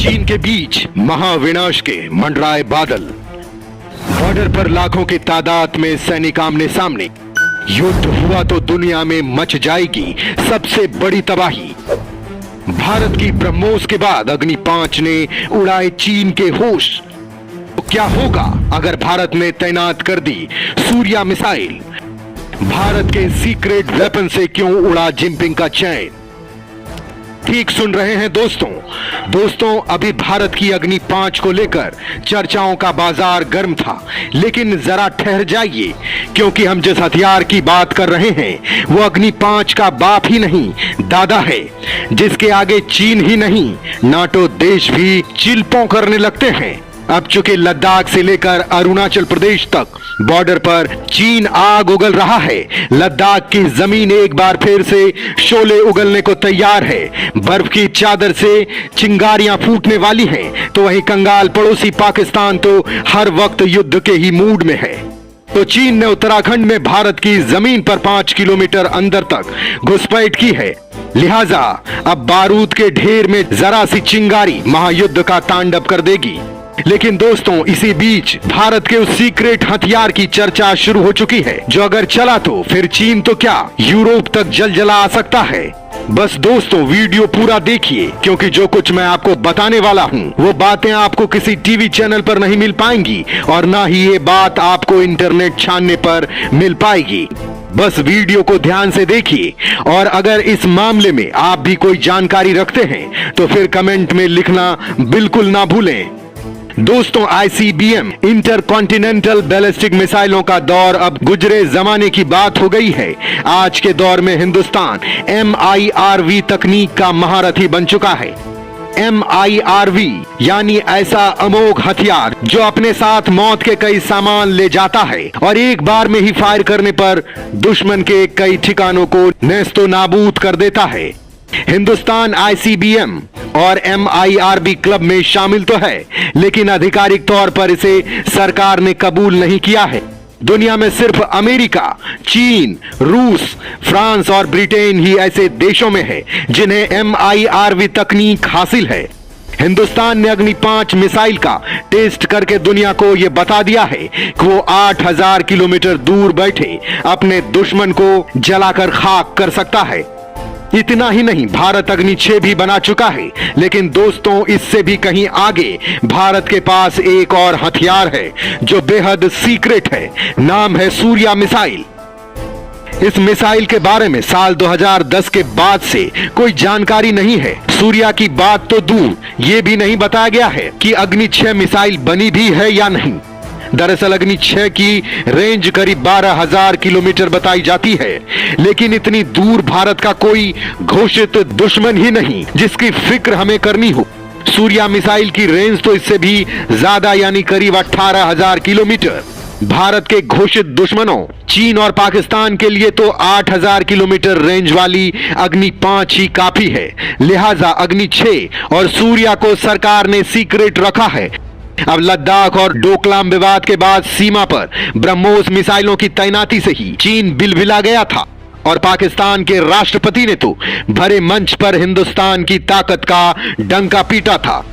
चीन के बीच महाविनाश के मंडराए बादल। बॉर्डर पर लाखों की तादाद में सैनिक आमने सामने। युद्ध हुआ तो दुनिया में मच जाएगी सबसे बड़ी तबाही। भारत की ब्रह्मोस के बाद अग्नि 5 ने उड़ाए चीन के होश। तो क्या होगा अगर भारत ने तैनात कर दी सूर्या मिसाइल? भारत के सीक्रेट वेपन से क्यों उड़ा जिनपिंग का चैन? ठीक सुन रहे हैं दोस्तों, अभी भारत की अग्नि 5 को लेकर चर्चाओं का बाजार गर्म था, लेकिन जरा ठहर जाइए, क्योंकि हम जिस हथियार की बात कर रहे हैं वो अग्नि 5 का बाप ही नहीं, दादा है, जिसके आगे चीन ही नहीं, नाटो देश भी चिल्पों करने लगते हैं। अब चूंकि लद्दाख से लेकर अरुणाचल प्रदेश तक बॉर्डर पर चीन आग उगल रहा है, लद्दाख की जमीन एक बार फिर से शोले उगलने को तैयार है, बर्फ की चादर से चिंगारियां फूटने वाली हैं, तो वहीं कंगाल पड़ोसी पाकिस्तान तो हर वक्त युद्ध के ही मूड में है। तो चीन ने उत्तराखंड में भारत की जमीन पर 5 किलोमीटर अंदर तक घुसपैठ की है, लिहाजा अब बारूद के ढेर में जरा सी चिंगारी महायुद्ध का तांडव कर देगी। लेकिन दोस्तों, इसी बीच भारत के उस सीक्रेट हथियार की चर्चा शुरू हो चुकी है, जो अगर चला तो फिर चीन तो क्या यूरोप तक जला आ सकता है। बस दोस्तों, वीडियो पूरा देखिए, क्योंकि जो कुछ मैं आपको बताने वाला हूँ वो बातें आपको किसी टीवी चैनल पर नहीं मिल पाएंगी, और ना ही ये बात आपको इंटरनेट छानने पर मिल पाएगी। बस वीडियो को ध्यान से देखिए, और अगर इस मामले में आप भी कोई जानकारी रखते हैं तो फिर कमेंट में लिखना बिल्कुल ना भूलें। दोस्तों, ICBM इंटरकॉन्टिनेंटल बैलिस्टिक मिसाइलों का दौर अब गुजरे जमाने की बात हो गई है। आज के दौर में हिंदुस्तान MIRV तकनीक का महारथी बन चुका है। MIRV यानी ऐसा अमोघ हथियार जो अपने साथ मौत के कई सामान ले जाता है और एक बार में ही फायर करने पर दुश्मन के कई ठिकानों को नेस्तो नाबूद कर देता है। हिंदुस्तान ICBM और MIRV क्लब में शामिल तो है, लेकिन आधिकारिक तौर पर इसे सरकार ने कबूल नहीं किया है। दुनिया में सिर्फ अमेरिका, चीन, रूस, फ्रांस और ब्रिटेन ही ऐसे देशों में है जिन्हें MIRV तकनीक हासिल है। हिंदुस्तान ने अग्नि 5 मिसाइल का टेस्ट करके दुनिया को यह बता दिया है कि वो 8000 किलोमीटर दूर बैठे अपने दुश्मन को जलाकर खाक कर सकता है। इतना ही नहीं, भारत अग्नि 6 भी बना चुका है, लेकिन दोस्तों, इससे भी कहीं आगे भारत के पास एक और हथियार है जो बेहद सीक्रेट है। नाम है सूर्या मिसाइल। इस मिसाइल के बारे में साल 2010 के बाद से कोई जानकारी नहीं है। सूर्या की बात तो दूर, ये भी नहीं बताया गया है कि अग्नि 6 मिसाइल बनी भी है या नहीं। दरअसल अग्नि 6 की रेंज करीब 12,000 किलोमीटर बताई जाती है, लेकिन इतनी दूर भारत का कोई घोषित दुश्मन ही नहीं जिसकी फिक्र हमें करनी हो। सूर्या मिसाइल की रेंज तो इससे भी ज्यादा, यानी करीब 18,000 किलोमीटर। भारत के घोषित दुश्मनों चीन और पाकिस्तान के लिए तो 8,000 किलोमीटर रेंज वाली अग्नि 5 ही काफी है, लिहाजा अग्नि 6 और सूर्या को सरकार ने सीक्रेट रखा है। अब लद्दाख और डोकलाम विवाद के बाद सीमा पर ब्रह्मोस मिसाइलों की तैनाती से ही चीन बिलबिला गया था, और पाकिस्तान के राष्ट्रपति ने तो भरे मंच पर हिंदुस्तान की ताकत का डंका पीटा था।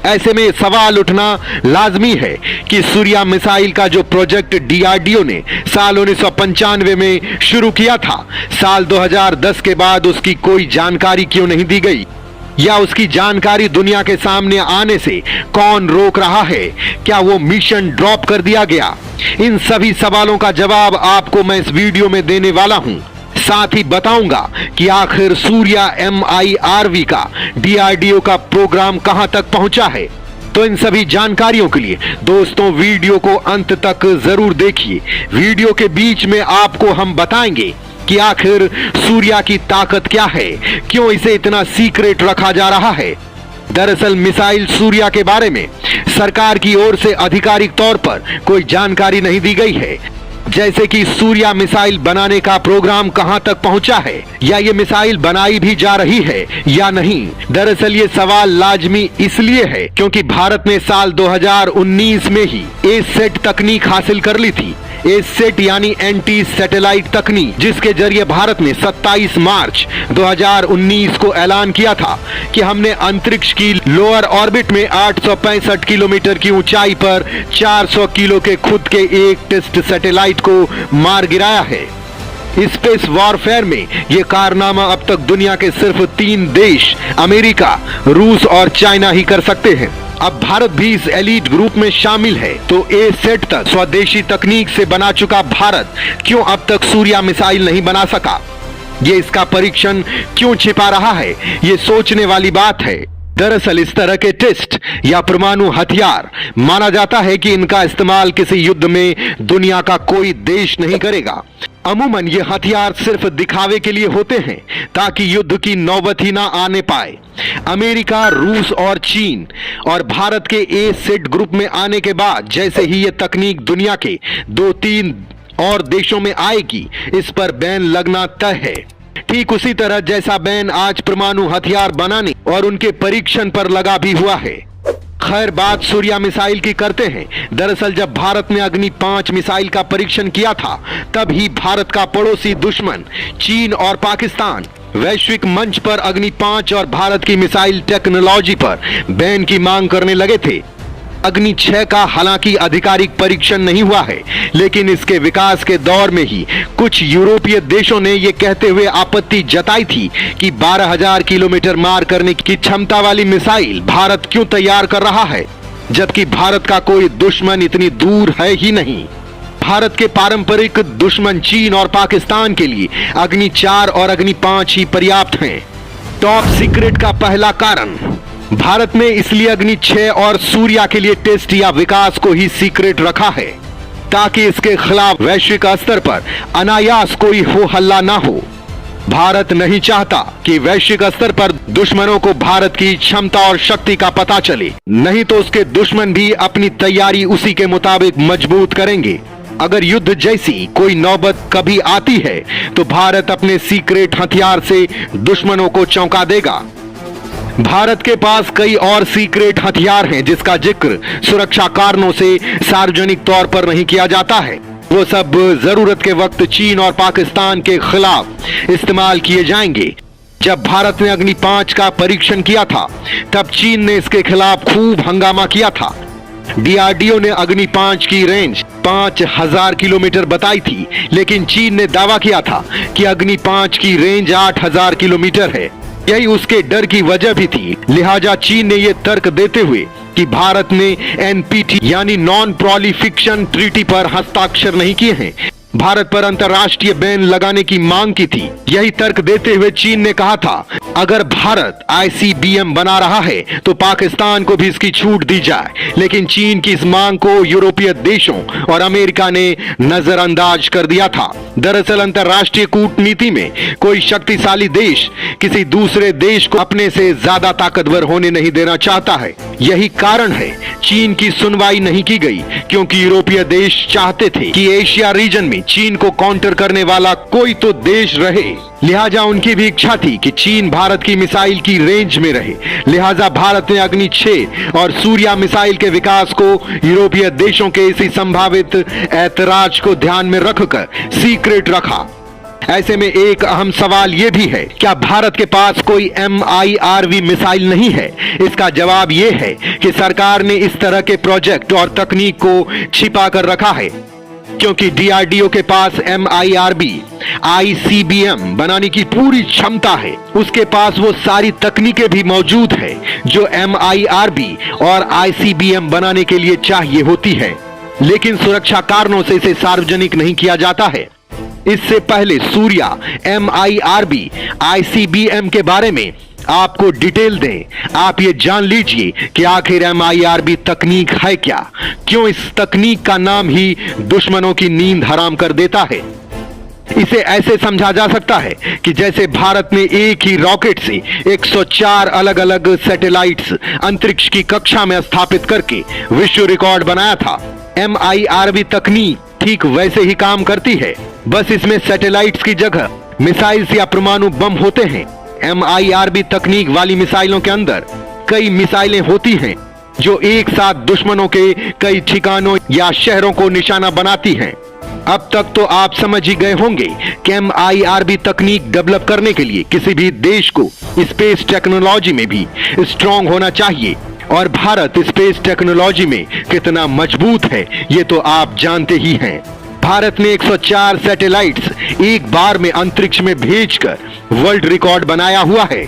ऐसे में सवाल उठना लाजमी है कि सूर्या मिसाइल का जो प्रोजेक्ट DRDO ने साल 1995 में शुरू किया था, साल 2010 के बाद उसकी कोई जानकारी क्यों नहीं दी गई, या उसकी जानकारी दुनिया के सामने आने से कौन रोक रहा है? क्या वो मिशन ड्रॉप कर दिया गया? इन सभी सवालों का जवाब आपको मैं इस वीडियो में देने वाला हूं। साथ ही बताऊंगा कि आखिर सूर्या MIRV का DRDO का प्रोग्राम कहां तक पहुंचा है। तो इन सभी जानकारियों के लिए दोस्तों, वीडियो को अंत तक जरूर देखिए। वीडियो के बीच में आपको हम बताएंगे कि आखिर सूर्या की ताकत क्या है, क्यों इसे इतना सीक्रेट रखा जा रहा है। दरअसल मिसाइल सूर्या के बारे में सरकार की ओर से आधिकारिक तौर पर कोई जानकारी नहीं दी गई है, जैसे कि सूर्या मिसाइल बनाने का प्रोग्राम कहां तक पहुंचा है, या ये मिसाइल बनाई भी जा रही है या नहीं। दरअसल ये सवाल लाजमी इसलिए है क्योंकि भारत ने साल 2019 में ही A-सेट तकनीक हासिल कर ली थी। एसेट यानी एंटी सैटेलाइट तकनीक, जिसके जरिए भारत ने 27 मार्च 2019 को ऐलान किया था कि हमने अंतरिक्ष की लोअर ऑर्बिट में 865 किलोमीटर की ऊंचाई पर 400 किलो के खुद के एक टेस्ट सैटेलाइट को मार गिराया है। स्पेस वॉरफेयर में ये कारनामा अब तक दुनिया के सिर्फ 3 देश अमेरिका, रूस और चाइना ही कर सकते हैं। अब भारत भी इस एलीट ग्रुप में शामिल है। तो एसेट तक स्वदेशी तकनीक से बना चुका भारत क्यों अब तक सूर्या मिसाइल नहीं बना सका? ये इसका परीक्षण क्यों छिपा रहा है? ये सोचने वाली बात है। दरअसल इस तरह के टेस्ट या परमाणु हथियार माना जाता है कि इनका इस्तेमाल किसी युद्ध में दुनिया का कोई देश नहीं करेगा। अमूमन ये हथियार सिर्फ दिखावे के लिए होते हैं ताकि युद्ध की नौबत ही ना आने पाए। अमेरिका, रूस और चीन और भारत के एसेट ग्रुप में आने के बाद जैसे ही ये तकनीक दुनिया के 2-3 और देशों में आएगी, इस पर बैन लगना तय है। ठीक उसी तरह जैसा बैन आज परमाणु हथियार बनाने और उनके परीक्षण पर लगा भी हुआ है। खैर, बात सूर्या मिसाइल की करते हैं। दरअसल जब भारत ने अग्नि 5 मिसाइल का परीक्षण किया था, तब ही भारत का पड़ोसी दुश्मन चीन और पाकिस्तान वैश्विक मंच पर अग्नि 5 और भारत की मिसाइल टेक्नोलॉजी पर बैन की मांग करने लगे थे। अग्नि 6 का हालांकि आधिकारिक परीक्षण नहीं हुआ है, लेकिन इसके विकास के दौर में ही कुछ यूरोपीय देशों ने यह कहते हुए आपत्ति जताई थी कि 12,000 किलोमीटर मार करने की क्षमता वाली मिसाइल भारत क्यों तैयार कर रहा है, जबकि भारत का कोई दुश्मन इतनी दूर है ही नहीं। भारत के पारंपरिक दुश्मन चीन और पाकिस्तान के लिए अग्नि 4 और अग्नि 5 ही पर्याप्त हैं। टॉप सीक्रेट का पहला कारण, भारत ने इसलिए अग्नि 6 और सूर्या के लिए टेस्ट या विकास को ही सीक्रेट रखा है ताकि इसके खिलाफ वैश्विक स्तर पर अनायास कोई हो हल्ला ना हो। भारत नहीं चाहता कि वैश्विक स्तर पर दुश्मनों को भारत की क्षमता और शक्ति का पता चले, नहीं तो उसके दुश्मन भी अपनी तैयारी उसी के मुताबिक मजबूत करेंगे। अगर युद्ध जैसी कोई नौबत कभी आती है तो भारत अपने सीक्रेट हथियार से दुश्मनों को चौंका देगा। भारत के पास कई और सीक्रेट हथियार हैं जिसका जिक्र सुरक्षा कारणों से सार्वजनिक तौर पर नहीं किया जाता है। वो सब जरूरत के वक्त चीन और पाकिस्तान के खिलाफ इस्तेमाल किए जाएंगे। जब भारत ने अग्नि 5 का परीक्षण किया था, तब चीन ने इसके खिलाफ खूब हंगामा किया था। डीआरडीओ ने अग्नि 5 की रेंज 5,000 किलोमीटर बताई थी, लेकिन चीन ने दावा किया था कि अग्नि 5 की रेंज 8,000 किलोमीटर है। यही उसके डर की वजह भी थी। लिहाजा चीन ने यह तर्क देते हुए कि भारत ने एनपीटी यानी नॉन प्रोलिफरेशन ट्रीटी पर हस्ताक्षर नहीं किए हैं, भारत पर अंतर्राष्ट्रीय बैन लगाने की मांग की थी। यही तर्क देते हुए चीन ने कहा था, अगर भारत आईसीबीएम बना रहा है तो पाकिस्तान को भी इसकी छूट दी जाए। लेकिन चीन की इस मांग को यूरोपीय देशों और अमेरिका ने नजरअंदाज कर दिया था। दरअसल अंतर्राष्ट्रीय कूटनीति में कोई शक्तिशाली देश किसी दूसरे देश को अपने से ज्यादा ताकतवर होने नहीं देना चाहता है। यही कारण है चीन की सुनवाई नहीं की गई, क्योंकि यूरोपीय देश चाहते थे कि एशिया रीजन में चीन को काउंटर करने वाला कोई तो देश रहे। लिहाजा उनकी भी इच्छा थी कि चीन भारत की मिसाइल की रेंज में रहे। लिहाजा भारत ने अग्नि 6 और सूर्या मिसाइल के विकास को यूरोपीय देशों के इसी संभावित ऐतराज को ध्यान में रखकर सीक्रेट रखा। ऐसे में एक अहम सवाल यह भी है, क्या भारत के पास कोई MIRV मिसाइल नहीं है? इसका जवाब यह है कि सरकार ने इस तरह के प्रोजेक्ट और तकनीक को छिपा कर रखा है, क्योंकि DRDO के पास MIRV ICBM बनाने की पूरी क्षमता है। उसके पास वो सारी तकनीकें भी मौजूद है जो MIRV और ICBM बनाने के लिए चाहिए होती है, लेकिन सुरक्षा कारणों से इसे सार्वजनिक नहीं किया जाता है। इससे पहले सूर्या MIRV ICBM के बारे में आपको डिटेल दें, आप ये जान लीजिए कि आखिर MIRV तकनीक है क्या, क्यों इस तकनीक का नाम ही दुश्मनों की नींद हराम कर देता है। इसे ऐसे समझा जा सकता है कि जैसे भारत ने एक ही रॉकेट से 104 अलग अलग सैटेलाइट्स अंतरिक्ष की कक्षा में स्थापित करके विश्व रिकॉर्ड बनाया था। MIRV तकनीक ठीक वैसे ही काम करती है, बस इसमें सैटेलाइट्स की जगह मिसाइल्स या परमाणु बम होते हैं। MIRV तकनीक वाली मिसाइलों के अंदर कई मिसाइलें होती हैं जो एक साथ दुश्मनों के कई ठिकानों या शहरों को निशाना बनाती हैं। अब तक तो आप समझ ही गए होंगे कि MIRB तकनीक डेवलप करने के लिए किसी भी देश को स्पेस टेक्नोलॉजी में भी स्ट्रांग होना चाहिए, और भारत स्पेस टेक्नोलॉजी में कितना मजबूत है ये तो आप जानते ही हैं। भारत ने 104 सैटेलाइट्स एक बार में अंतरिक्ष में भेजकर वर्ल्ड रिकॉर्ड बनाया हुआ है।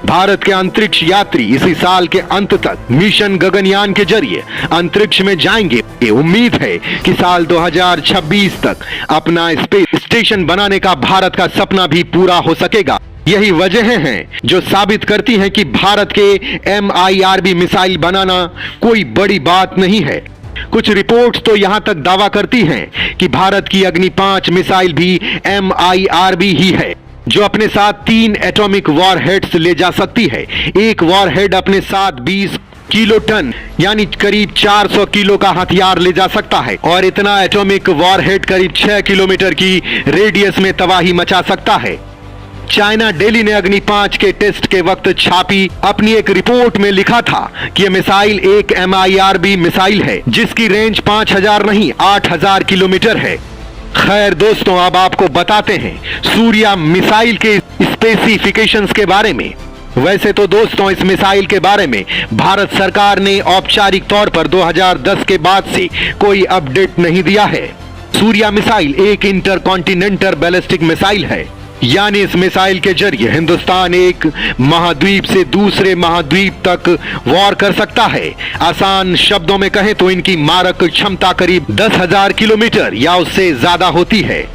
भारत के अंतरिक्ष यात्री इसी साल के अंत तक मिशन गगनयान के जरिए अंतरिक्ष में जाएंगे। ये उम्मीद है कि साल 2026 तक अपना स्पेस स्टेशन बनाने का भारत का सपना भी पूरा हो सकेगा। यही वजह हैं जो साबित करती हैं कि भारत के MIRB मिसाइल बनाना कोई बड़ी बात नहीं है। कुछ रिपोर्ट्स तो यहां तक दावा करती हैं कि भारत की अग्नि 5 मिसाइल भी MIRB ही है, जो अपने साथ 3 एटॉमिक वॉरहेड्स ले जा सकती है। एक वॉरहेड अपने साथ 20 किलो टन यानी करीब 400 किलो का हथियार ले जा सकता है, और इतना एटॉमिक वॉरहेड करीब 6 किलोमीटर की रेडियस में तबाही मचा सकता है। चाइना डेली ने अग्नि 5 के टेस्ट के वक्त छापी अपनी एक रिपोर्ट में लिखा था कि यह मिसाइल एक MIRB मिसाइल है जिसकी रेंज 5000 नहीं 8000 किलोमीटर है। खैर दोस्तों, अब आपको बताते हैं सूर्या मिसाइल के स्पेसिफिकेशंस के बारे में। वैसे तो दोस्तों, इस मिसाइल के बारे में भारत सरकार ने औपचारिक तौर पर 2010 के बाद से कोई अपडेट नहीं दिया है। सूर्या मिसाइल एक इंटरकॉन्टिनेंटल बैलिस्टिक मिसाइल है, यानी इस मिसाइल के जरिए हिंदुस्तान एक महाद्वीप से दूसरे महाद्वीप तक वॉर कर सकता है। आसान शब्दों में कहें तो इनकी मारक क्षमता करीब 10,000 किलोमीटर या उससे ज्यादा होती है।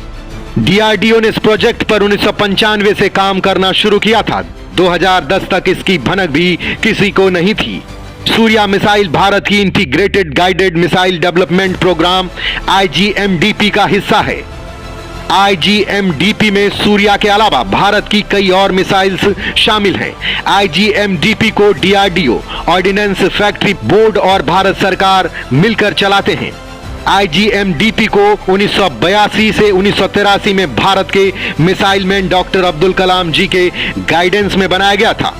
DRDO ने इस प्रोजेक्ट पर 1995 से काम करना शुरू किया था। 2010 तक इसकी भनक भी किसी को नहीं थी। सूर्या मिसाइल भारत की integrated guided missile development programme IGMDP का हिस्सा है। IGMDP में सूर्या के अलावा भारत की कई और मिसाइल्स शामिल हैं। IGMDP को DRDO, ऑर्डिनेंस फैक्ट्री बोर्ड और भारत सरकार मिलकर चलाते हैं। IGMDP को 1982 से 1983 में भारत के missile man doctor Abdul Kalam जी के गाइडेंस में बनाया गया था।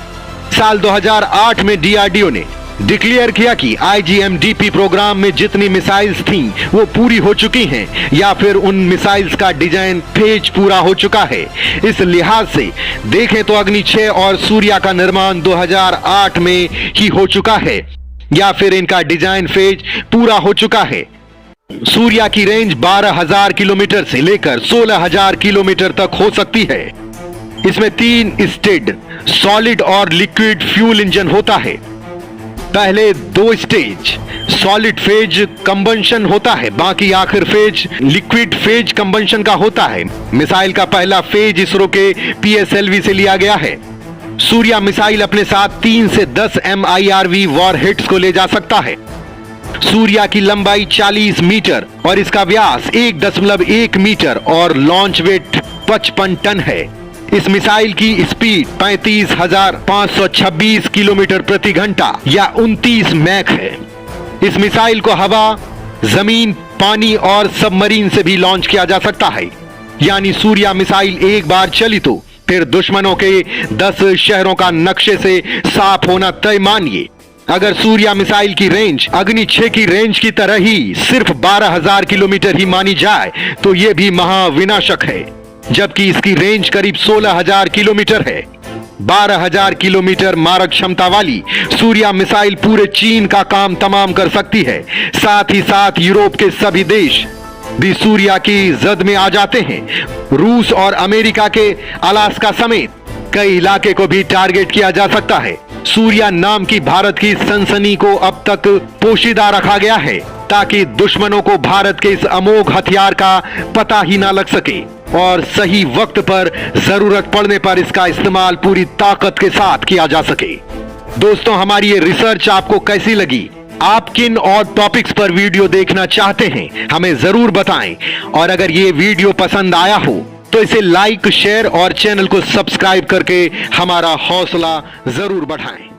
साल 2008 में DRDO ने डिक्लेयर किया कि IGMDP प्रोग्राम में जितनी मिसाइल्स थीं वो पूरी हो चुकी हैं, या फिर उन मिसाइल्स का डिजाइन फेज पूरा हो चुका है। इस लिहाज से देखें तो अग्नि 6 और सूर्या का निर्माण 2008 में ही हो चुका है, या फिर इनका डिजाइन फेज पूरा हो चुका है। सूर्या की रेंज 12,000 किलोमीटर से लेकर 16,000 किलोमीटर तक हो सकती है। इसमें 3 स्टेज सॉलिड और लिक्विड फ्यूल इंजन होता है। पहले 2 स्टेज सॉलिड फेज कंबंशन होता है, बाकी आखिर फेज लिक्विड फेज कंबंशन का होता है। मिसाइल का पहला फेज इसरो के PSLV से लिया गया है। सूर्या मिसाइल अपने साथ 3 से 10 MIRV वॉरहेड्स को ले जा सकता है। सूर्या की लंबाई 40 मीटर और इसका व्यास 1.1 मीटर और लॉन्च वेट 55 टन है। इस मिसाइल की स्पीड 35,526 किलोमीटर प्रति घंटा या 29 मैक है। इस मिसाइल को हवा, जमीन, पानी और सबमरीन से भी लॉन्च किया जा सकता है। यानी सूर्या मिसाइल एक बार चली तो फिर दुश्मनों के 10 शहरों का नक्शे से साफ होना तय मानिए। अगर सूर्या मिसाइल की रेंज अग्नि 6 की रेंज की तरह ही सिर्फ 12,000 किलोमीटर ही मानी जाए तो यह भी महाविनाशक है, जबकि इसकी रेंज करीब 16,000 किलोमीटर है। 12,000 किलोमीटर मारक क्षमता वाली सूर्या मिसाइल पूरे चीन का काम तमाम कर सकती है। साथ ही साथ यूरोप के सभी देश भी सूर्या की जद में आ जाते हैं। रूस और अमेरिका के अलास्का समेत कई इलाके को भी टारगेट किया जा सकता है। सूर्या नाम की भारत की सनसनी को अब तक पोशीदा रखा गया है ताकि दुश्मनों को भारत के इस अमोघ हथियार का पता ही ना लग सके और सही वक्त पर जरूरत पड़ने पर इसका इस्तेमाल पूरी ताकत के साथ किया जा सके। दोस्तों, हमारी ये रिसर्च आपको कैसी लगी? आप किन और टॉपिक्स पर वीडियो देखना चाहते हैं हमें जरूर बताएं, और अगर ये वीडियो पसंद आया हो तो इसे लाइक, शेयर और चैनल को सब्सक्राइब करके हमारा हौसला जरूर बढ़ाएं।